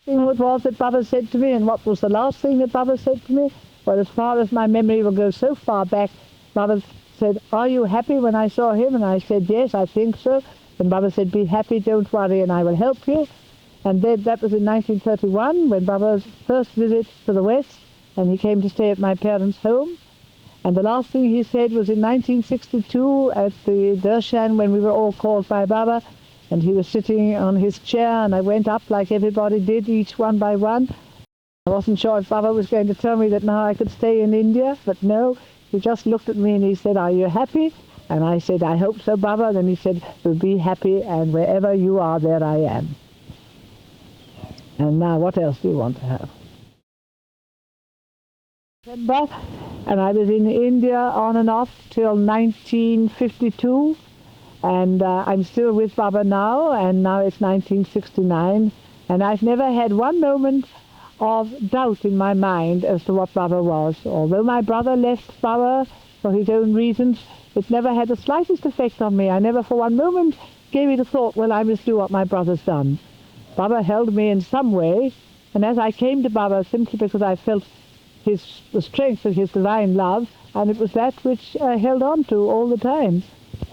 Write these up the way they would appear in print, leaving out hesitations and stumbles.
thing it was that Baba said to me, and what was the last thing that Baba said to me? Well, as far as my memory will go so far back, Baba said, "Are you happy?" when I saw him, and I said, "Yes, I think so." And Baba said, "Be happy, don't worry, and I will help you." And then that was in 1931, when Baba's first visit to the West, and he came to stay at my parents' home. And the last thing he said was in 1962 at the Darshan, when we were all called by Baba, and he was sitting on his chair, and I went up like everybody did, each one by one. I wasn't sure if Baba was going to tell me that now I could stay in India, but no, he just looked at me and he said, "Are you happy?" And I said, "I hope so, Baba." Then he said, "Well, be happy, and wherever you are, there I am." And now, what else do you want to have? And I was in India on and off till 1952, and I'm still with Baba now, and now it's 1969, and I've never had one moment of doubt in my mind as to what Baba was. Although my brother left Baba for his own reasons, it never had the slightest effect on me. I never for one moment gave it a thought, well, I must do what my brother's done. Baba held me in some way, and as I came to Baba simply because I felt the strength of his divine love, and it was that which I held on to all the time.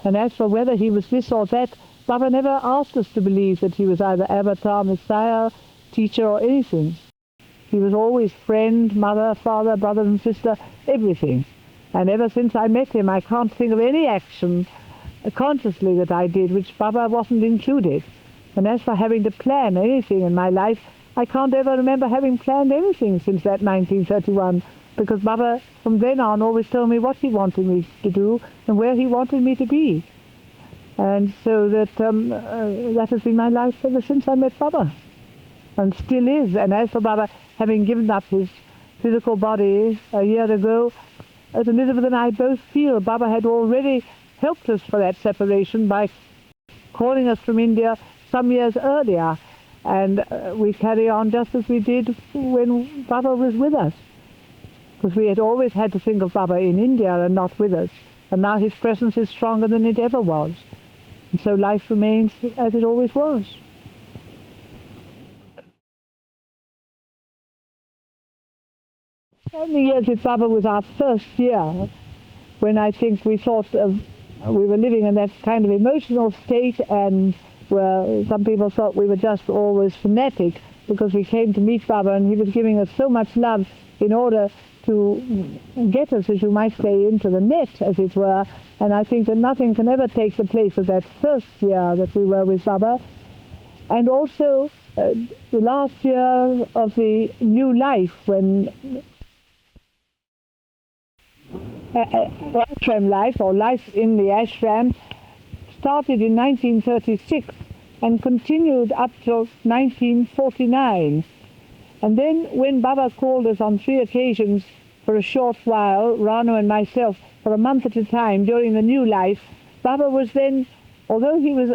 And as for whether he was this or that, Baba never asked us to believe that he was either avatar, messiah, teacher, or anything. He was always friend, mother, father, brother and sister, everything. And ever since I met him, I can't think of any action consciously that I did which Baba wasn't included. And as for having to plan anything in my life, I can't ever remember having planned anything since that 1931, because Baba from then on always told me what he wanted me to do and where he wanted me to be. And so that has been my life ever since I met Baba, and still is. And as for Baba having given up his physical body a year ago, as Elizabeth and I both feel Baba had already helped us for that separation by calling us from India some years earlier, and we carry on just as we did when Baba was with us, because we had always had to think of Baba in India and not with us, and now his presence is stronger than it ever was, and so life remains as it always was. And the years with Baba was our first year, when I think we thought we were living in that kind of emotional state, and where some people thought we were just always fanatic because we came to meet Baba and he was giving us so much love in order to get us, as you might say, into the net, as it were. And I think that nothing can ever take the place of that first year that we were with Baba. And also the last year of the new life, when ashram life, or life in the ashram, started in 1936 and continued up till 1949. And then when Baba called us on 3 occasions for a short while, Rano and myself, for a month at a time during the new life, Baba was then, although he was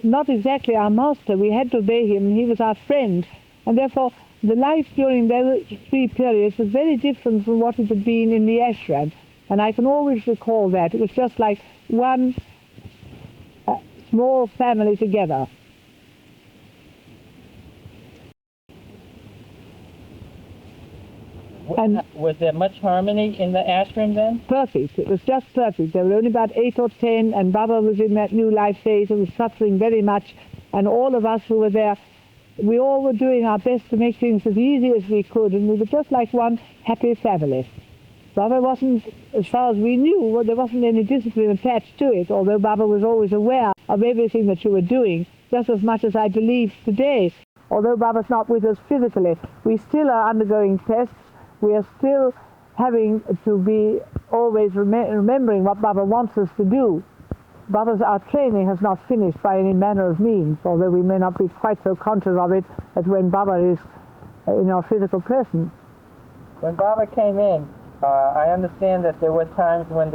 not exactly our master, we had to obey him, he was our friend, and therefore the life during those 3 periods was very different from what it had been in the ashram. And I can always recall that. It was just like one small family together. And was there much harmony in the ashram then? Perfect. It was just perfect. There were only about 8 or 10, and Baba was in that new life phase and was suffering very much. And all of us who were there, we all were doing our best to make things as easy as we could, and we were just like one happy family. Baba wasn't, as far as we knew, there wasn't any discipline attached to it, although Baba was always aware of everything that you were doing, just as much as I believe today. Although Baba's not with us physically, we still are undergoing tests. We are still having to be always remembering what Baba wants us to do. Our training has not finished by any manner of means, although we may not be quite so conscious of it as when Baba is in our physical presence. When Baba came in, I understand that there were times when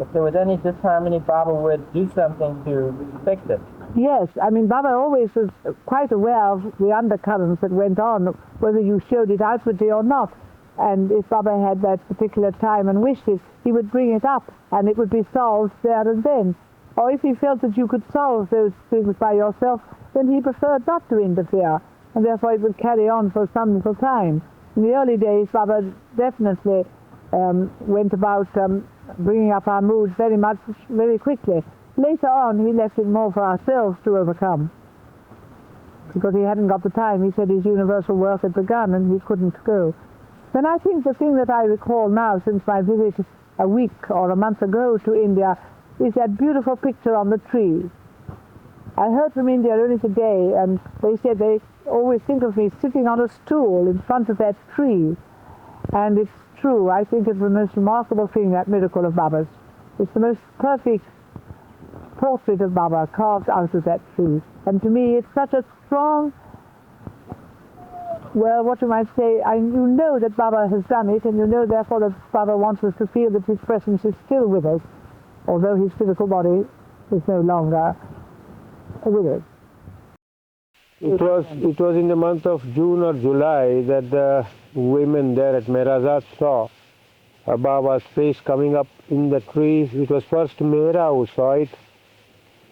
if there was any disharmony, Baba would do something to fix it. Yes, I mean, Baba always was quite aware of the undercurrents that went on, whether you showed it outwardly or not. And if Baba had that particular time and wished it, he would bring it up, and it would be solved there and then. Or if he felt that you could solve those things by yourself, then he preferred not to interfere. and therefore it would carry on for some little time. In the early days, Baba definitely went about bringing up our moods very quickly. Later on, he left it more for ourselves to overcome, because he hadn't got the time. He said his universal work had begun and he couldn't go. Then I think the thing that I recall now, since my visit a week or a month ago to India, is that beautiful picture on the tree. I heard from India only today, and they said they always think of me sitting on a stool in front of that tree. And it's true. I think it's the most remarkable thing, that miracle of Baba's. It's the most perfect portrait of Baba carved out of that tree. And to me, it's such a strong, well, what you might say, you know that Baba has done it, and you know therefore that Baba wants us to feel that his presence is still with us, although his physical body is no longer with us. It was in the month of June or July that the women there at Mehrazad saw Baba's face coming up in the trees. It was first Mehra who saw it,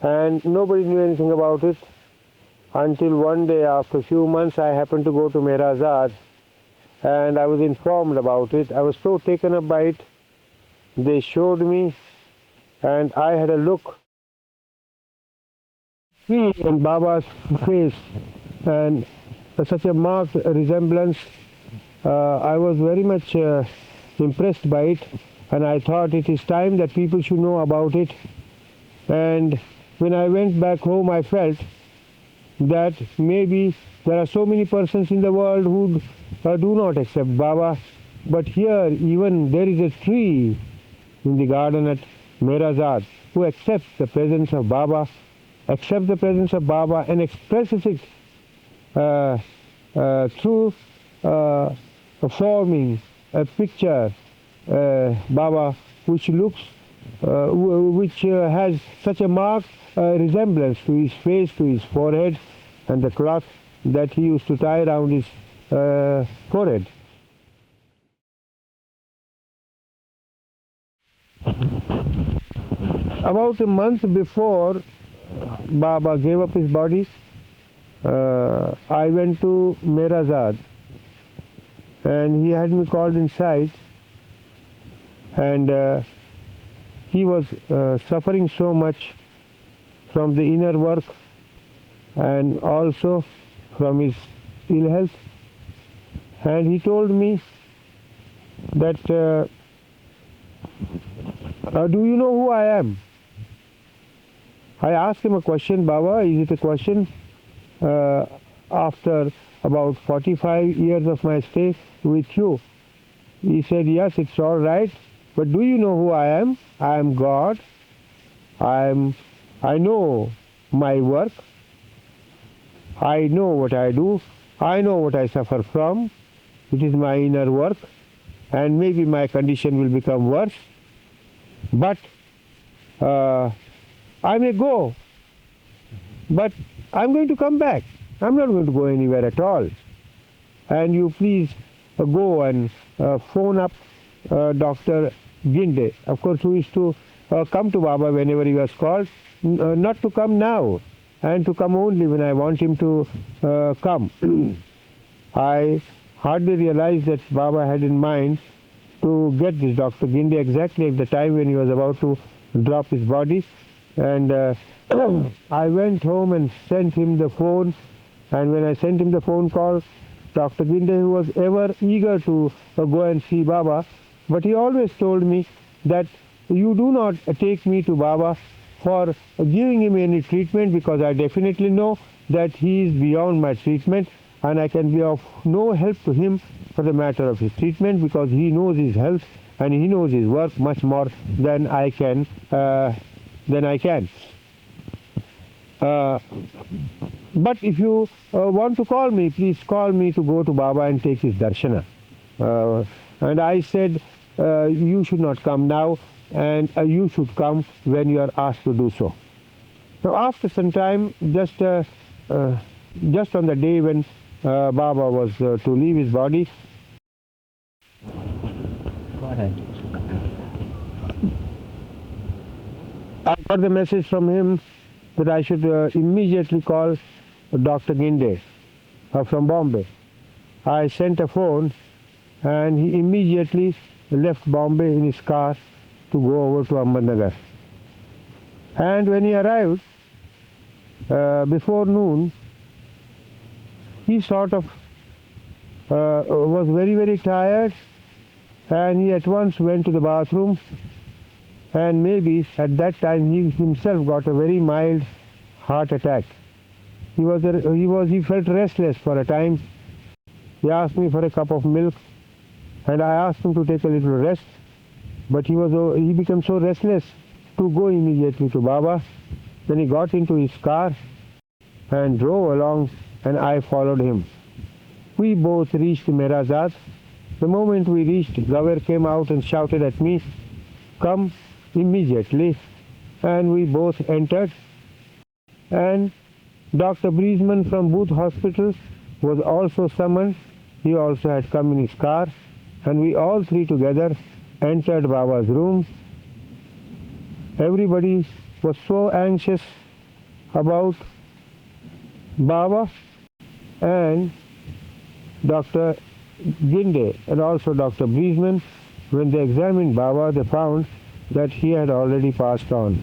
and nobody knew anything about it until one day, after a few months, I happened to go to Mehrazad and I was informed about it. I was so taken up by it. They showed me and I had a look in Baba's face, and such a marked resemblance. I was very much impressed by it, and I thought it is time that people should know about it. And when I went back home, I felt that maybe there are so many persons in the world who do not accept Baba, but here even there is a tree in the garden at Mehrazad who accepts the presence of Baba, and expresses it through forming a picture, Baba, which has such a marked resemblance to his face, to his forehead, and the cloth that he used to tie around his forehead. About a month before Baba gave up his body, I went to Mehrazad, and he had me called inside, and he was suffering so much from the inner work and also from his ill health, and he told me that do you know who I am? I asked him a question, Baba, is it a question after about 45 years of my stay with you? He said, yes, it's all right, but do you know who I am? I am God. I know my work. I know what I do. I know what I suffer from. It is my inner work, and maybe my condition will become worse. But I may go, but I'm going to come back. I'm not going to go anywhere at all. And you please go and phone up Dr. Ginde, of course, who is to come to Baba whenever he was called, not to come now, and to come only when I want him to come. I hardly realized that Baba had in mind to get this Dr. Ginde exactly at the time when he was about to drop his body. And I went home and sent him the phone, and when I sent him the phone call, Dr. Ginde, who was ever eager to go and see Baba, but he always told me that you do not take me to Baba for giving him any treatment, because I definitely know that he is beyond my treatment, and I can be of no help to him for the matter of his treatment, because he knows his health and he knows his work much more than I can. But if you want to call me, please call me to go to Baba and take his darshana. And I said, you should not come now, and you should come when you are asked to do so. So after some time, just on the day when Baba was to leave his body, I got the message from him that I should immediately call Dr. Ginde. from Bombay. I sent a phone and he immediately left Bombay in his car to go over to Ahmednagar. And when he arrived, before noon, he sort of was very, very tired, and he at once went to the bathroom, and maybe at that time he himself got a very mild heart attack. He felt restless for a time. He asked me for a cup of milk, and I asked him to take a little rest, but he became so restless to go immediately to Baba. Then he got into his car and drove along, and I followed him. We both reached Merazad. The moment we reached, Gaver came out and shouted at me, "Come immediately," and we both entered. And Dr. Briesman from Booth Hospital was also summoned. He also had come in his car, and we all three together entered Baba's room. Everybody was so anxious about Baba, and Dr. Ginde and also Dr. Briesman, when they examined Baba, they found that he had already passed on.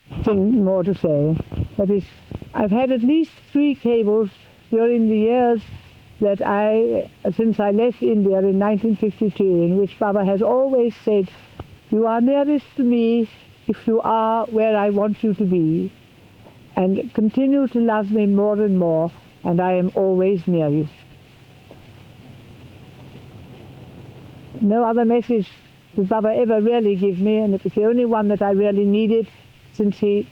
Nothing more to say. That is, I've had at least 3 cables during the years that since I left India in 1952, in which Baba has always said, "You are nearest to me if you are where I want you to be, and continue to love me more and more, and I am always near you." No other message did Baba ever really give me, and it was the only one that I really needed since he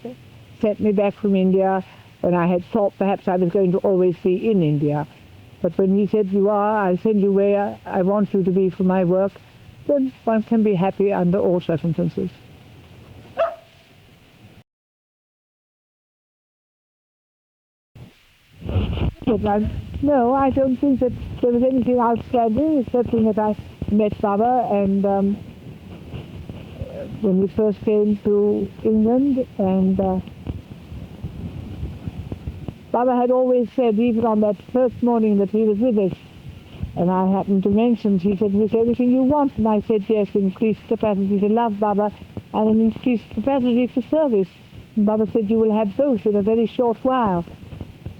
sent me back from India, when I had thought perhaps I was going to always be in India. But when he said, "You are, I send you where I want you to be for my work," then one can be happy under all circumstances. But no, I don't think that there was anything outstanding, except that I met Baba, and when we first came to England, and Baba had always said, even on that first morning that he was with us, and I happened to mention, he said, "Is everything you want?" And I said, "Yes, increased capacity to love, Baba, and an increased capacity for service." And Baba said, "You will have both in a very short while."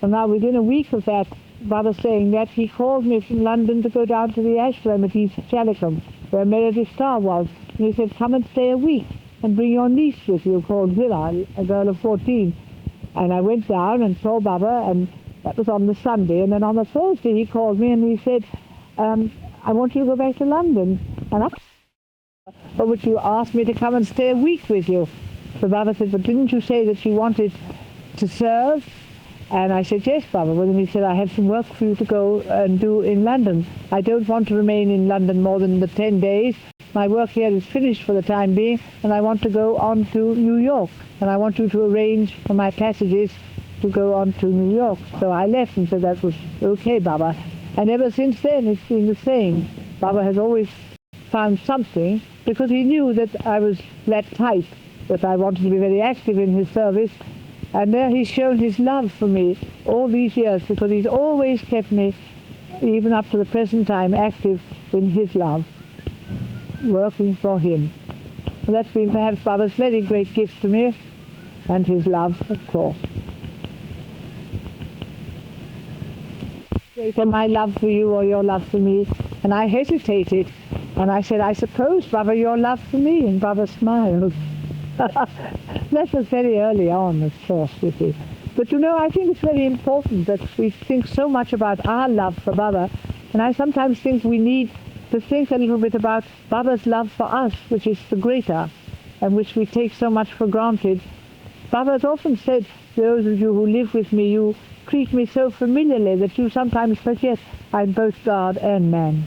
And now within a week of that, Baba saying that, he called me from London to go down to the ashram at East Chalicum, where Meredith Starr was. And he said, "Come and stay a week and bring your niece with you, called Zilla, a girl of 14. And I went down and saw Baba, and that was on the Sunday. And then on the Thursday he called me and he said, "I want you to go back to London." And "But would you ask me to come and stay a week with you?" So Baba said, "But didn't you say that you wanted to serve?" And I said, "Yes, Baba." Well, then he said, "I have some work for you to go and do in London. I don't want to remain in London more than the 10 days. My work here is finished for the time being, and I want to go on to New York. And I want you to arrange for my passages to go on to New York." So I left and said that was okay, Baba. And ever since then it's been the same. Baba has always found something, because he knew that I was that type, that I wanted to be very active in his service. And there he's shown his love for me all these years, because he's always kept me, even up to the present time, active in his love, working for him. And that's been perhaps Baba's very great gift to me, and his love, of course. For my love for you or your love for me, and I hesitated, and I said, "I suppose, Baba, your love for me," and Baba smiled. That was very early on, of course, you see. But you know, I think it's very important that we think so much about our love for Baba, and I sometimes think we need to think a little bit about Baba's love for us, which is the greater, and which we take so much for granted. Baba has often said, "Those of you who live with me, you treat me so familiarly that you sometimes forget I'm both God and man."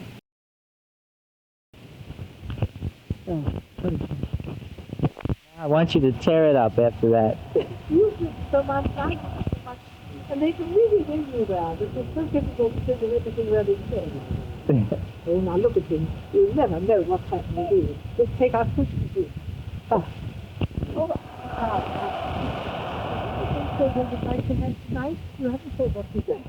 I want you to tear it up after that. You do so much, I do so much, and they can really win you there. It's so difficult to figure everything where they say. Oh, now look at him. You never know what's happening here. Let's take our Christmas. Oh. what you would like to have tonight? You haven't said what you did.